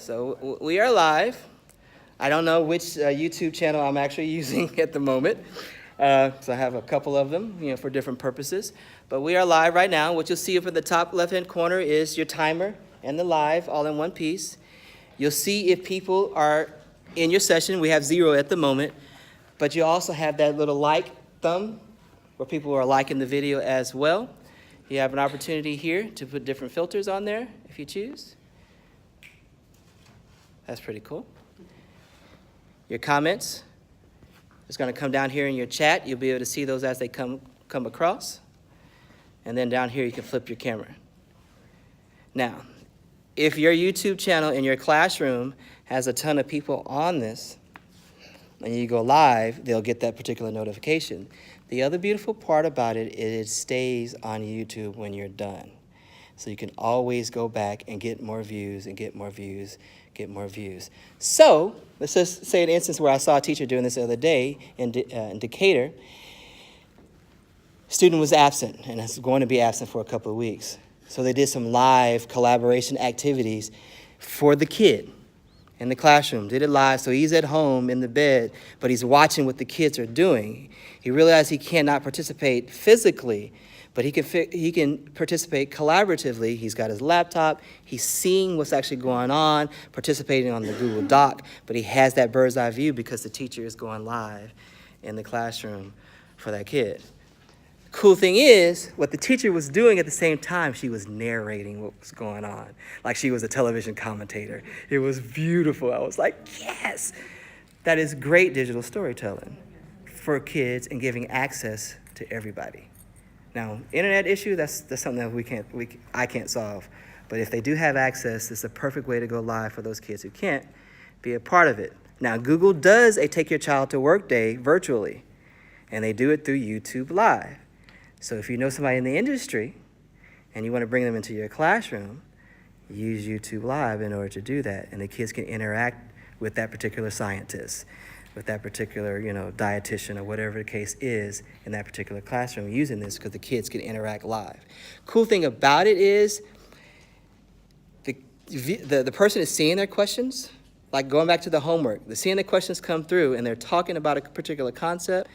So we are live. I don't know which YouTube channel I'm actually using at the moment. So I have a couple of them, for different purposes. But we are live right now. What you'll see up in the top left-hand corner is your timer and the live all in one piece. You'll see if people are in your session. We have 0 at the moment. But you also have that little like thumb where people are liking the video as well. You have an opportunity here to put different filters on there if you choose. That's pretty cool. Your comments is going to come down here in your chat. You'll be able to see those as they come across. And then down here you can flip your camera. Now, if your YouTube channel in your classroom has a ton of people on this, and you go live, they'll get that particular notification. The other beautiful part about it is it stays on YouTube when you're done. So you can always go back and get more views and get more views, get more views. So let's just say an instance where I saw a teacher doing this the other day in Decatur. Student was absent and is going to be absent for a couple of weeks. So they did some live collaboration activities for the kid in the classroom, did it live, so he's at home in the bed, but he's watching what the kids are doing. He realized he cannot participate physically, but he can participate collaboratively. He's got his laptop, he's seeing what's actually going on, participating on the Google Doc, but he has that bird's eye view because the teacher is going live in the classroom for that kid. Cool thing is, what the teacher was doing at the same time, she was narrating what was going on, like she was a television commentator. It was beautiful. I was like, yes, that is great digital storytelling for kids and giving access to everybody. Now, internet issue, that's something that I can't solve. But if they do have access, it's a perfect way to go live for those kids who can't be a part of it. Now, Google does a Take Your Child to Work Day virtually, and they do it through YouTube Live. So if you know somebody in the industry and you want to bring them into your classroom, use YouTube Live in order to do that. And the kids can interact with that particular scientist, with that particular, dietitian or whatever the case is in that particular classroom using this because the kids can interact live. Cool thing about it is the person is seeing their questions, like going back to the homework. They're seeing the questions come through and they're talking about a particular concept.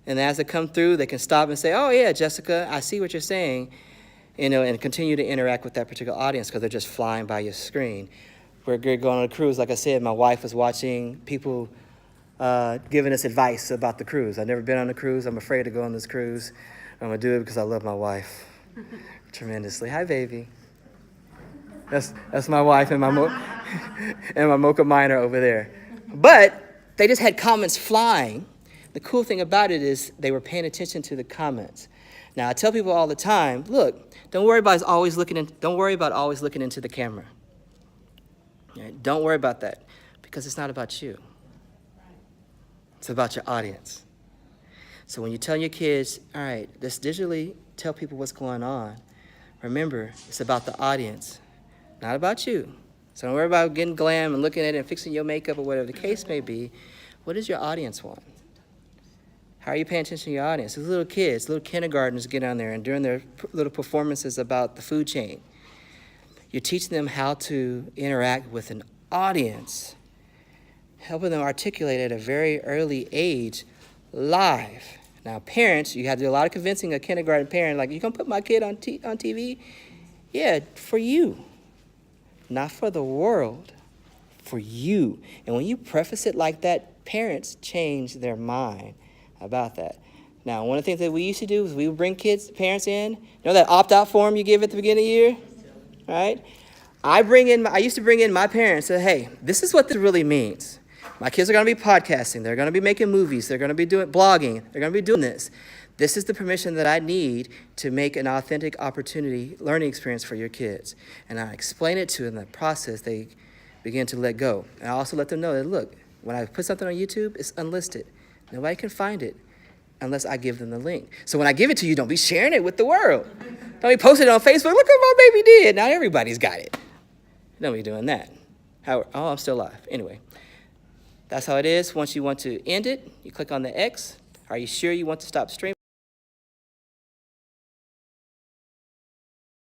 And as they come through, they can stop and say, oh, yeah, Jessica, I see what you're saying, and continue to interact with that particular audience because they're just flying by your screen. We're going on a cruise. Like I said, my wife was watching people giving us advice about the cruise. I've never been on a cruise. I'm afraid to go on this cruise. I'm going to do it because I love my wife tremendously. Hi, baby. That's my wife and my Mocha Minor over there. But they just had comments flying. The cool thing about it is they were paying attention to the comments. Now, I tell people all the time, look, don't worry about always looking into the camera. Right? Don't worry about that because it's not about you. It's about your audience. So when you tell your kids, all right, let's digitally tell people what's going on, remember, it's about the audience, not about you. So don't worry about getting glam and looking at it and fixing your makeup or whatever the case may be. What does your audience want? How are you paying attention to your audience? These little kids, little kindergartners get on there and during their little performances about the food chain, you're teaching them how to interact with an audience, helping them articulate at a very early age live. Now, parents, you have to do a lot of convincing a kindergarten parent, like, you gonna put my kid on TV? Yeah, for you, not for the world, for you. And when you preface it like that, parents change their mind about that. Now, one of the things that we used to do is we would bring parents in. You know that opt-out form you give at the beginning of the year? Right? I used to bring in my parents and say, hey, this is what this really means. My kids are going to be podcasting. They're going to be making movies. They're going to be doing blogging. They're going to be doing this. This is the permission that I need to make an authentic opportunity learning experience for your kids. And I explain it to them. In the process, they begin to let go. And I also let them know that, look, when I put something on YouTube, it's unlisted. Nobody can find it unless I give them the link. So when I give it to you, don't be sharing it with the world. Don't be posting it on Facebook. Look what my baby did. Now everybody's got it. Don't be doing that. I'm still live. Anyway, that's how it is. Once you want to end it, you click on the X. Are you sure you want to stop streaming?